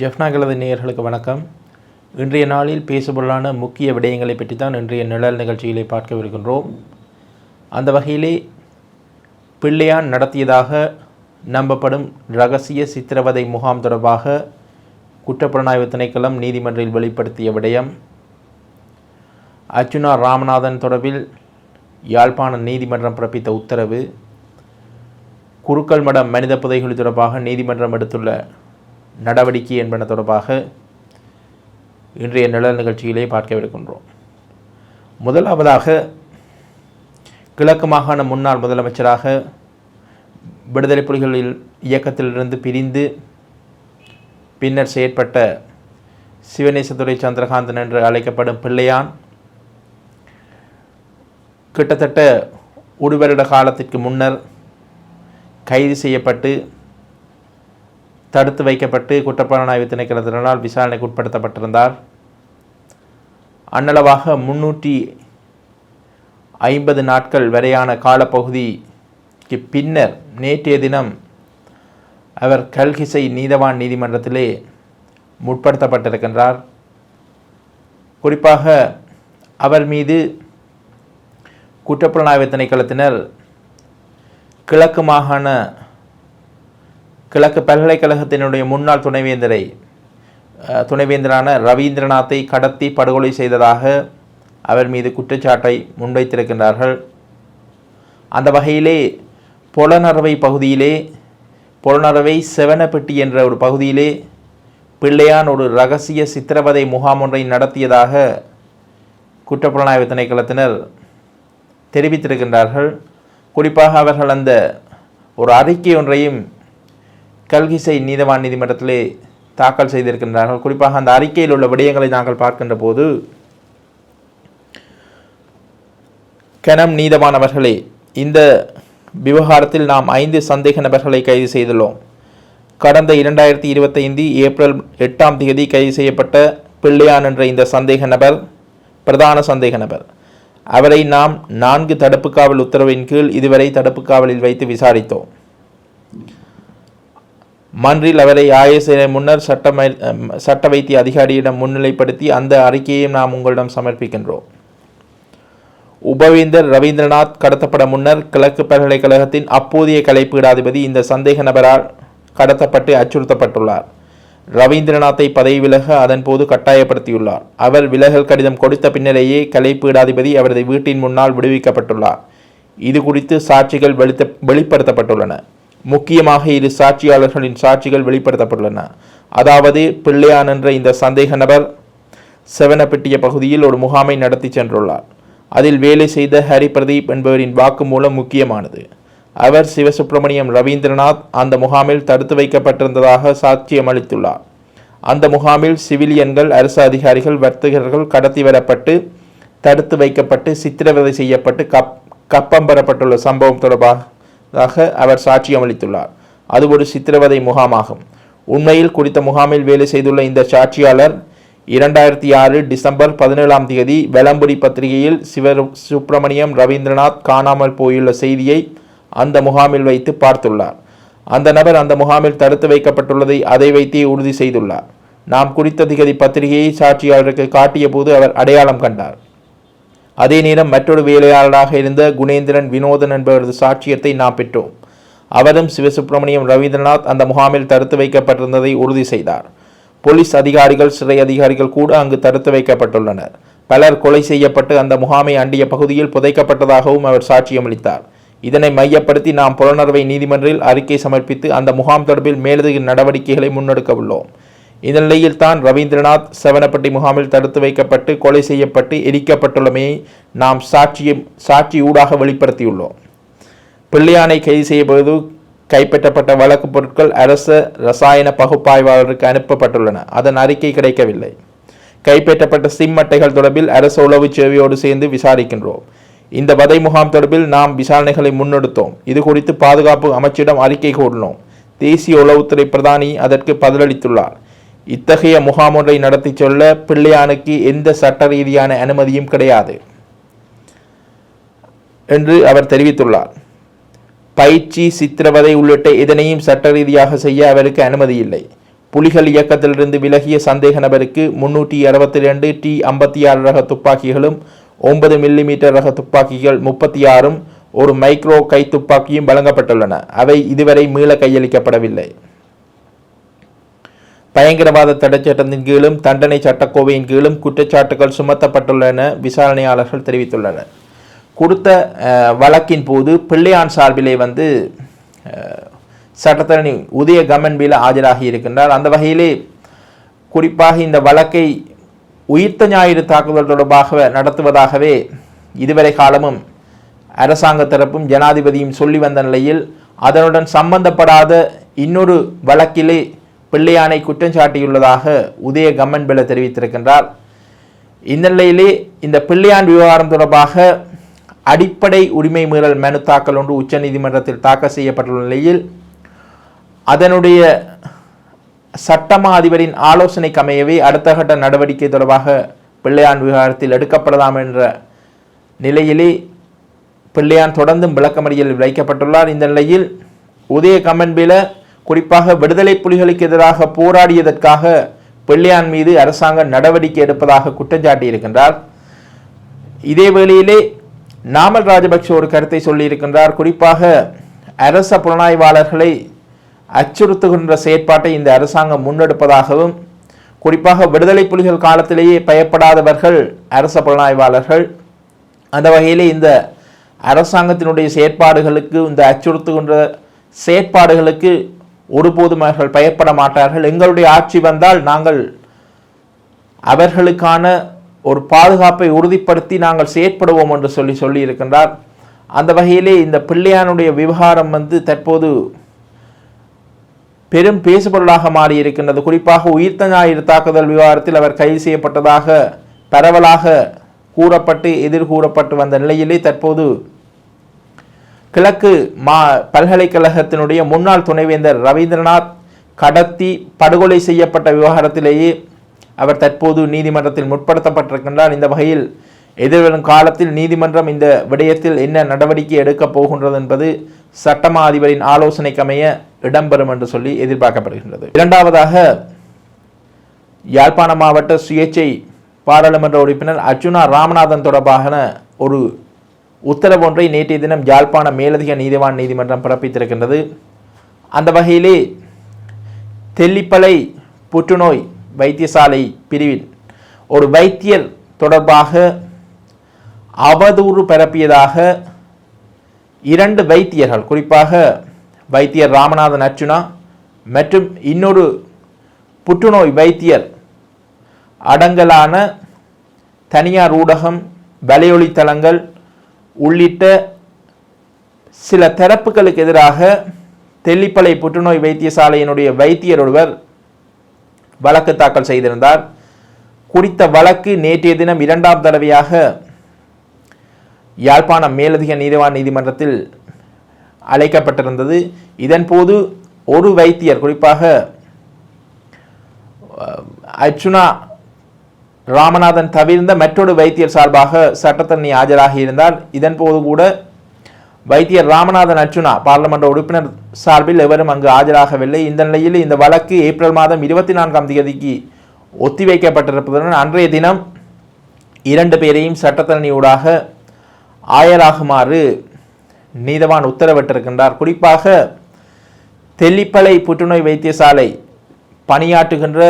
ஜெஃப்னாகளது நேயர்களுக்கு வணக்கம். இன்றைய நாளில் பேசுபொருளான முக்கிய விடயங்களை பற்றி தான் இன்றைய நிழல் நிகழ்ச்சிகளை பார்க்கவிருக்கின்றோம். அந்த வகையிலே பிள்ளையான் நடத்தியதாக நம்பப்படும் இரகசிய சித்திரவதை முகாம் தொடர்பாக குற்றப்புலனாய்வு திணைக்களம் நீதிமன்றில் வெளிப்படுத்திய விடயம், அர்ச்சுனா ராமநாதன் தொடர்பில் யாழ்ப்பாண நீதிமன்றம் பிறப்பித்த உத்தரவு, குருக்கள் மடம் மனித புதைகுழி தொடர்பாக நீதிமன்றம் எடுத்துள்ள நடவடிக்கை என்பன தொடர்பாக இன்றைய நிழல் நிகழ்ச்சியிலே பார்க்கவிருக்கின்றோம். முதலாவதாக, கிழக்கு மாகாண முன்னாள் முதலமைச்சராக விடுதலை புலிகளில் இயக்கத்திலிருந்து பிரிந்து பின்னர் செயற்பட்ட சிவநேசத்துறை சந்திரகாந்தன் என்று அழைக்கப்படும் பிள்ளையான் கிட்டத்தட்ட ஒரு வருட காலத்திற்கு முன்னர் கைது செய்யப்பட்டு தடுத்து வைக்கப்பட்டு குற்றப்புலனாய்வு திணைக்களத்தினால் விசாரணைக்கு உட்படுத்தப்பட்டிருந்தார். அன்னளவாக 350 நாட்கள் வரையான காலப்பகுதிக்கு பின்னர் நேற்றைய தினம் அவர் கல்கிசை நீதவான் நீதிமன்றத்திலே முற்படுத்தப்பட்டிருக்கின்றார். குறிப்பாக அவர் மீது குற்றப்புலனாய்வு திணைக்களத்தினர் கிழக்கு பல்கலைக்கழகத்தினுடைய முன்னாள் துணைவேந்தரான ரவீந்திரநாத்தை கடத்தி படுகொலை செய்ததாக அவர் மீது குற்றச்சாட்டை முன்வைத்திருக்கின்றார்கள். அந்த வகையிலே பொலனறுவை செவனப்பட்டி என்ற ஒரு பகுதியிலே பிள்ளையான் ஒரு இரகசிய சித்திரவதை முகாம் ஒன்றை நடத்தியதாக குற்றப்புலனாய்வு திணைக்களத்தினர் தெரிவித்திருக்கின்றார்கள். குறிப்பாக அவர்கள் அந்த ஒரு அறிக்கை ஒன்றையும் கல்கிசை நீதவான் நீதிமன்றத்திலே தாக்கல் செய்திருக்கின்றார்கள். குறிப்பாக அந்த அறிக்கையில் உள்ள விடயங்களை நாங்கள் பார்க்கின்ற போது, கனம் நீதவானவர்களே, இந்த விவகாரத்தில் நாம் 5 சந்தேக நபர்களை கைது செய்துள்ளோம். கடந்த 2025 ஏப்ரல் 8ஆம் தேதி கைது செய்யப்பட்ட பிள்ளையான் என்ற இந்த சந்தேக நபர் பிரதான சந்தேக நபர். அவரை நாம் 4 தடுப்பு காவல் உத்தரவின் கீழ் இதுவரை தடுப்பு காவலில் வைத்து விசாரித்தோம். மன்றில் அவரை ஆயசேன முன்னர் சட்ட வைத்திய அதிகாரியிடம் முன்னிலைப்படுத்தி அந்த அறிக்கையையும் நாம் உங்களிடம் சமர்ப்பிக்கின்றோம். உபவேந்தர் ரவீந்திரநாத் கடத்தப்பட முன்னர் கிழக்கு பல்கலைக்கழகத்தின் அப்போதைய கலைப்பீடாதிபதி இந்த சந்தேக நபரால் கடத்தப்பட்டு அச்சுறுத்தப்பட்டுள்ளார். ரவீந்திரநாத்தை பதவி விலக அதன் போது கட்டாயப்படுத்தியுள்ளார். அவர் விலகல் கடிதம் கொடுத்த பின்னரேயே கலைப்பீடாதிபதி அவரது வீட்டின் முன்னால் விடுவிக்கப்பட்டுள்ளார். இது குறித்து சாட்சிகள் வெளிப்படுத்தப்பட்டுள்ளன. முக்கியமாக 2 சாட்சியாளர்களின் சாட்சிகள் வெளிப்படுத்தப்பட்டுள்ளன. அதாவது, பிள்ளையான் என்ற இந்த சந்தேக நபர் செவனப்பட்டிய பகுதியில் ஒரு முகாமை நடத்தி சென்றுள்ளார். அதில் வேலை செய்த ஹரி பிரதீப் என்பவரின் வாக்குமூலம் முக்கியமானது. அவர் சிவசுப்பிரமணியம் ரவீந்திரநாத் அந்த முகாமில் தடுத்து வைக்கப்பட்டிருந்ததாக சாட்சியம் அளித்துள்ளார். அந்த முகாமில் சிவிலியன்கள், அரசு அதிகாரிகள், வர்த்தகர்கள் கடத்தி வரப்பட்டு தடுத்து வைக்கப்பட்டு சித்திரவதை செய்யப்பட்டு கப்பம் பெறப்பட்டுள்ள சம்பவம் தொடர்பாக அவர் சாட்சியம் அளித்துள்ளார். அது ஒரு சித்திரவதை முகாமாகும். உண்மையில் குறித்த முகாமில் வேலை செய்துள்ள இந்த சாட்சியாளர் 2006 டிசம்பர் 17ஆம் தேதி வெலம்புரி பத்திரிகையில் சிவசுப்பிரமணியம் ரவீந்திரநாத் காணாமல் போயுள்ள செய்தியை அந்த முகாமில் வைத்து பார்த்துள்ளார். அந்த நபர் அந்த முகாமில் தடுத்து வைக்கப்பட்டுள்ளதை அதை வைத்தே உறுதி செய்துள்ளார். நாம் குறித்த திகதி பத்திரிகையை சாட்சியாளருக்கு காட்டிய போது அவர் அடையாளம் கண்டார். அதே நேரம் மற்றொரு வேலையாளராக இருந்த குணேந்திரன் வினோதன் என்பவரது சாட்சியத்தை நாம் பெற்றோம். அவரும் சிவசுப்பிரமணியம் ரவீந்திரநாத் அந்த முகாமில் தடுத்து வைக்கப்பட்டிருந்ததை உறுதி செய்தார். போலீஸ் அதிகாரிகள், சிறை அதிகாரிகள் கூட அங்கு தடுத்து வைக்கப்பட்டுள்ளனர். பலர் கொலை செய்யப்பட்டு அந்த முகாமை அண்டிய பகுதியில் புதைக்கப்பட்டதாகவும் அவர் சாட்சியம் அளித்தார். இதனை மையப்படுத்தி நாம் புலனறுவை நீதிமன்றில் அறிக்கை சமர்ப்பித்து அந்த முகாம் தொடர்பில் மேலதிக நடவடிக்கைகளை முன்னெடுக்க உள்ளோம். இந்த நிலையில் தான் ரவீந்திரநாத் செவனப்பட்டி முகாமில் தடுத்து வைக்கப்பட்டு கொலை செய்யப்பட்டு எரிக்கப்பட்டுள்ளமையை நாம் சாட்சி ஊடாக வெளிப்படுத்தியுள்ளோம். பிள்ளையானை கைது செய்யப்போது கைப்பற்றப்பட்ட வழக்கு பொருட்கள் அரச ரசாயன பகுப்பாய்வாளருக்கு அனுப்பப்பட்டுள்ளன. அதன் அறிக்கை கிடைக்கவில்லை. கைப்பற்றப்பட்ட சிம் அட்டைகள் தொடர்பில் அரசு உளவு சேவையோடு சேர்ந்து விசாரிக்கின்றோம். இந்த வதை முகாம் தொடர்பில் நாம் விசாரணைகளை முன்னெடுத்தோம். இது குறித்து பாதுகாப்பு அமைச்சிடம் அறிக்கை கோரினோம். தேசிய உளவுத்துறை பிரதானி அதற்கு பதிலளித்துள்ளார். இத்தகைய முகாம் ஒன்றை நடத்தி சொல்ல பிள்ளையானுக்கு எந்த சட்ட ரீதியான அனுமதியும் கிடையாது என்று அவர் தெரிவித்துள்ளார். பயிற்சி, சித்திரவதை உள்ளிட்ட எதனையும் சட்ட ரீதியாக செய்ய அவருக்கு அனுமதி இல்லை. புலிகள் இயக்கத்திலிருந்து விலகிய சந்தேக நபருக்கு 362 T56 ரக துப்பாக்கிகளும் 9 மில்லிமீட்டர் ரக துப்பாக்கிகள் 36 ஒரு மைக்ரோ கைத்துப்பாக்கியும் வழங்கப்பட்டுள்ளன. அவை இதுவரை மீள கையளிக்கப்படவில்லை. பயங்கரவாத தடைச்சட்டத்தின் கீழும் தண்டனை சட்டக்கோவையின் கீழும் குற்றச்சாட்டுகள் சுமத்தப்பட்டுள்ளன விசாரணையாளர்கள் தெரிவித்துள்ளனர். கொடுத்த வழக்கின் போது பிள்ளையான் சார்பிலே சட்டத்தரணி உதய கமன்பில ஆஜராகி இருக்கின்றார். அந்த வகையிலே குறிப்பாக இந்த வழக்கை உயிர்த்த ஞாயிறு தாக்குதல் தொடர்பாக நடத்துவதாகவே இதுவரை காலமும் அரசாங்க தரப்பும் ஜனாதிபதியும் சொல்லி வந்த நிலையில் அதனுடன் சம்பந்தப்படாத இன்னொரு வழக்கிலே பிள்ளையானை குற்றம் சாட்டியுள்ளதாக உதய கம்மன்பில தெரிவித்திருக்கின்றார். இந்த நிலையிலே இந்த பிள்ளையான் விவகாரம் தொடர்பாக அடிப்படை உரிமை மீறல் மனு தாக்கல் ஒன்று உச்சநீதிமன்றத்தில் தாக்கல் செய்யப்பட்டுள்ள நிலையில் அதனுடைய சட்டமா அதிபரின் ஆலோசனைக்கு அமையவே அடுத்த கட்ட நடவடிக்கை தொடர்பாக பிள்ளையான் விவகாரத்தில் எடுக்கப்படலாம் என்ற நிலையிலே பிள்ளையான் தொடர்ந்தும் விளக்கமறியலில் வைக்கப்பட்டுள்ளார். இந்த நிலையில் உதய கம்மன்பில குறிப்பாக விடுதலை புலிகளுக்கு எதிராக போராடியதற்காக பிள்ளையான் மீது அரசாங்கம் நடவடிக்கை எடுப்பதாக குற்றம் சாட்டியிருக்கின்றார். இதே வேளையிலே நாமல் ராஜபக்ஷ ஒரு கருத்தை சொல்லியிருக்கின்றார். குறிப்பாக அரச புலனாய்வாளர்களை அச்சுறுத்துகின்ற செயற்பாட்டை இந்த அரசாங்கம் முன்னெடுப்பதாகவும் குறிப்பாக விடுதலை புலிகள் காலத்திலேயே பயப்படாதவர்கள் அரச புலனாய்வாளர்கள். அந்த வகையிலே இந்த அரசாங்கத்தினுடைய செயற்பாடுகளுக்கு இந்த அச்சுறுத்துகின்ற செயற்பாடுகளுக்கு ஒருபோதும் அவர்கள் பயப்பட மாட்டார்கள். எங்களுடைய ஆட்சி வந்தால் நாங்கள் அவர்களுக்கான ஒரு பாதுகாப்பை உறுதிப்படுத்தி நாங்கள் செயற்படுவோம் என்று சொல்லி இருக்கின்றார். அந்த வகையிலே இந்த பிள்ளையானுடைய விவகாரம் தற்போது பெரும் பேசுபொருளாக மாறி இருக்கின்றது. குறிப்பாக உயிர்த்த ஞாயிறு தாக்குதல் விவகாரத்தில் அவர் கைது செய்யப்பட்டதாக பரவலாக கூறப்பட்டு எதிர்கூறப்பட்டு வந்த நிலையிலே தற்போது கிழக்கு பல்கலைக்கழகத்தினுடைய முன்னாள் துணைவேந்தர் ரவீந்திரநாத் கடத்தி படுகொலை செய்யப்பட்ட விவகாரத்திலேயே அவர் தற்போது நீதிமன்றத்தில் முற்படுத்தப்பட்டிருக்கின்றார். இந்த வகையில் எதிர்வரும் காலத்தில் நீதிமன்றம் இந்த விடயத்தில் என்ன நடவடிக்கை எடுக்கப் போகின்றது என்பது சட்டமா அதிபரின் ஆலோசனைக்கமைய இடம்பெறும் என்று சொல்லி எதிர்பார்க்கப்படுகின்றது. இரண்டாவதாக யாழ்ப்பாண மாவட்ட சுயேட்சை பாராளுமன்ற உறுப்பினர் அர்ச்சுனா ராமநாதன் தொடர்பான ஒரு உத்தரவு ஒன்றை நேற்றைய தினம் யாழ்ப்பாண மேலதிக நீதிவான் நீதிமன்றம் பிறப்பித்திருக்கின்றது. அந்த வகையிலே தெல்லிப்பளை புற்றுநோய் வைத்தியசாலை பிரிவில் ஒரு வைத்தியர் தொடர்பாக அவதூறு பரப்பியதாக 2 வைத்தியர்கள் குறிப்பாக வைத்தியர் ராமநாதன் அர்ச்சுனா மற்றும் இன்னொரு புற்றுநோய் வைத்தியர் அடங்கலான தனியார் ஊடகம் வலையொலி தளங்கள் உள்ளிட்ட சில தரப்புகளுக்கு எதிராக தெல்லிப்பளை புற்றுநோய் வைத்தியசாலையினுடைய வைத்தியர் ஒருவர் வழக்கு தாக்கல் செய்திருந்தார். குறித்த வழக்கு நேற்றைய தினம் 2ஆம் தடவையாக யாழ்ப்பாணம் மேலதிக நீதிவான் நீதிமன்றத்தில் அழைக்கப்பட்டிருந்தது. இதன்போது ஒரு வைத்தியர் குறிப்பாக அர்ச்சுனா ராமநாதன் தவிர்ந்த மற்றொரு வைத்தியர் சார்பாக சட்டத்தரணி ஆஜராகி இருந்தார். இதன்போது கூட வைத்தியர் ராமநாதன் அர்ச்சுனா பாராளுமன்ற உறுப்பினர் சார்பில் எவரும் அங்கு ஆஜராகவில்லை. இந்த நிலையில் இந்த வழக்கு ஏப்ரல் மாதம் 24ஆம் தேதிக்கு ஒத்திவைக்கப்பட்டிருப்பதுடன் அன்றைய தினம் 2 பேரையும் சட்டத்தரணியூடாக ஆயராகுமாறு நீதவான் உத்தரவிட்டிருக்கின்றார். குறிப்பாக தெல்லிப்பளை புற்றுநோய் வைத்தியசாலை பணியாற்றுகின்ற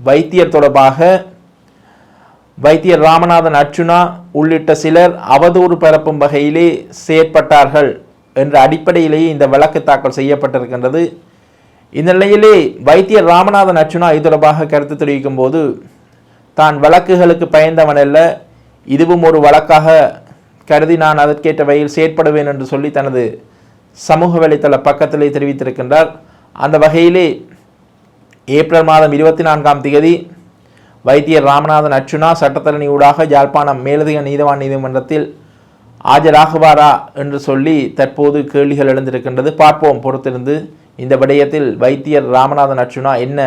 வைத்தியர் தொடர்பாக வைத்தியர் ராமநாதன் அர்ச்சுனா உள்ளிட்ட சிலர் அவதூறு பரப்பும் வகையிலே செயற்பட்டார்கள் என்ற அடிப்படையிலேயே இந்த வழக்கு தாக்கல் செய்யப்பட்டிருக்கின்றது. இந்த நிலையிலே வைத்தியர் ராமநாதன் அர்ச்சுனா இது தொடர்பாக கருத்து தெரிவிக்கும் போது தான் வழக்குகளுக்கு பயந்தவன் அல்ல, இதுவும் ஒரு வழக்காக கருதி நான் அதற்கேற்ற வகையில் செயற்படுவேன் என்று சொல்லி தனது சமூக வலைத்தள பக்கத்திலே தெரிவித்திருக்கின்றார். அந்த வகையிலே ஏப்ரல் மாதம் 24ஆம் தேதி வைத்தியர் ராமநாதன் அர்ச்சுனா சட்டத்தரணி ஊடாக யாழ்ப்பாணம் மேலதிக நீதிவான் நீதிமன்றத்தில் ஆஜராகுவாரா என்று சொல்லி தற்போது கேள்விகள் எழுந்திருக்கின்றது. பார்ப்போம் பொறுத்திருந்து இந்த விடயத்தில் வைத்தியர் ராமநாதன் அர்ச்சுனா என்ன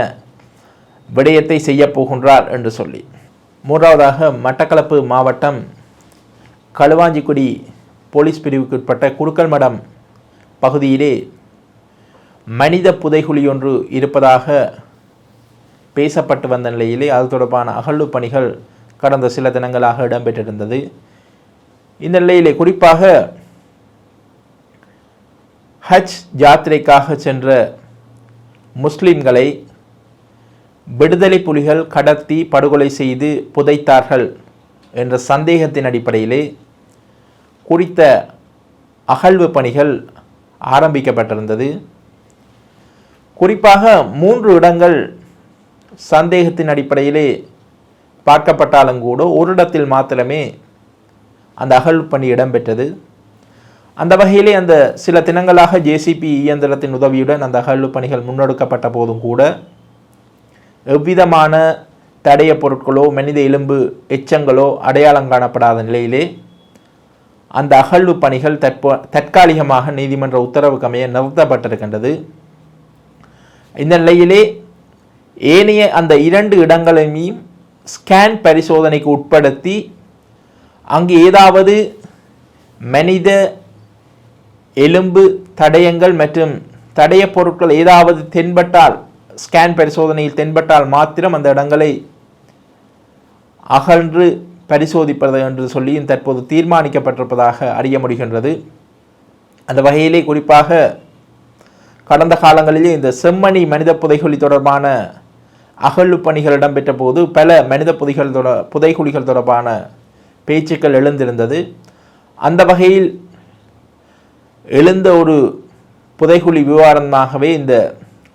விடயத்தை செய்ய போகின்றார் என்று சொல்லி. மூன்றாவதாக மட்டக்களப்பு மாவட்டம் களுவாஞ்சிக்குடி போலீஸ் பிரிவுக்குட்பட்ட குருக்கல்மடம் பகுதியிலே மனித புதைகுழி ஒன்று இருப்பதாக பேசப்பட்டு வந்த நிலையிலே அது தொடர்பான அகழ்வு பணிகள் கடந்த சில தினங்களாக இடம்பெற்றிருந்தது. இந்த நிலையிலே குறிப்பாக ஹஜ் யாத்திரைக்காக சென்ற முஸ்லிம்களை விடுதலை புலிகள் கடத்தி படுகொலை செய்து புதைத்தார்கள் என்ற சந்தேகத்தின் அடிப்படையிலே குறித்த அகழ்வு பணிகள் ஆரம்பிக்கப்பட்டிருந்தது. குறிப்பாக 3 இடங்கள் சந்தேகத்தின் அடிப்படையிலே பார்க்கப்பட்டாலும் கூட ஒரு இடத்தில் மாத்திரமே அந்த அகழ்வு பணி இடம்பெற்றது. அந்த வகையிலே அந்த சில தினங்களாக ஜேசிபி இயந்திரத்தின் உதவியுடன் அந்த அகழ்வு பணிகள் முன்னெடுக்கப்பட்ட போதும் கூட எவ்விதமான தடைய பொருட்களோ மனித எலும்பு எச்சங்களோ அடையாளம் காணப்படாத நிலையிலே அந்த அகழ்வு பணிகள் தற்காலிகமாக நீதிமன்ற உத்தரவுக்கு அமைய நிறுத்தப்பட்டிருக்கின்றது. இந்த நிலையிலே ஏனைய அந்த 2 இடங்களையும் ஸ்கேன் பரிசோதனைக்கு உட்படுத்தி அங்கு ஏதாவது மனித எலும்பு தடயங்கள் மற்றும் தடய பொருட்கள் ஏதாவது தென்பட்டால் ஸ்கேன் பரிசோதனையில் தென்பட்டால் மாத்திரம் அந்த இடங்களை அகன்று பரிசோதிப்பது என்று சொல்லி தற்போது தீர்மானிக்கப்பட்டிருப்பதாக அறிய முடிகின்றது. அந்த வகையிலே குறிப்பாக கடந்த காலங்களிலே இந்த செம்மணி மனித புதைகுழி தொடர்பான அகழ்வு பணிகள் இடம்பெற்ற போது பல மனித புதைகுழிகள் தொடர்பான பேச்சுக்கள் எழுந்திருந்தது. அந்த வகையில் எழுந்த ஒரு புதைகுழி விவகாரமாகவே இந்த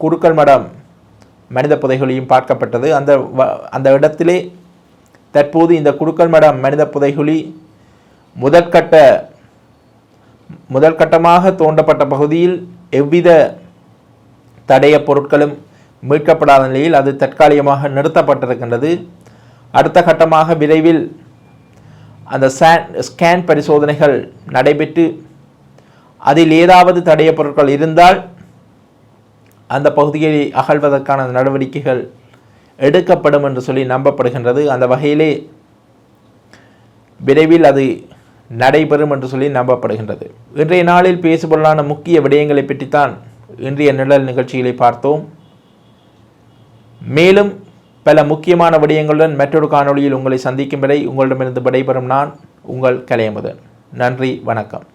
குருக்கள் மடம் மனித புதைகுழியும் பார்க்கப்பட்டது. அந்த இடத்திலே தற்போது இந்த குருக்கள் மடம் மனித புதைகுழி முதற்கட்டமாக தோண்டப்பட்ட பகுதியில் எவ்வித தடைய பொருட்களும் மீட்கப்படாத நிலையில் அது தற்காலிகமாக நிறுத்தப்பட்டிருக்கின்றது. அடுத்த கட்டமாக விரைவில் அந்த ஸ்கேன் பரிசோதனைகள் நடைபெற்று அதில் ஏதாவது தடைய பொருட்கள் இருந்தால் அந்த பகுதியை அகழ்வதற்கான நடவடிக்கைகள் எடுக்கப்படும் என்று சொல்லி நம்பப்படுகின்றது. அந்த வகையிலே விரைவில் அது நடைபெறும் என்று சொல்லி நம்பப்படுகின்றது. இன்றைய நாளில் பேசுபொருளான முக்கிய விடயங்களை பற்றித்தான் இன்றைய நிழல் நிகழ்ச்சிகளை பார்த்தோம். மேலும் பல முக்கியமான விடயங்களுடன் மற்றொரு காணொளியில் உங்களை சந்திக்கும் வரை உங்களிடமிருந்து விடைபெறும் நான் உங்கள் கலையமுதன். நன்றி, வணக்கம்.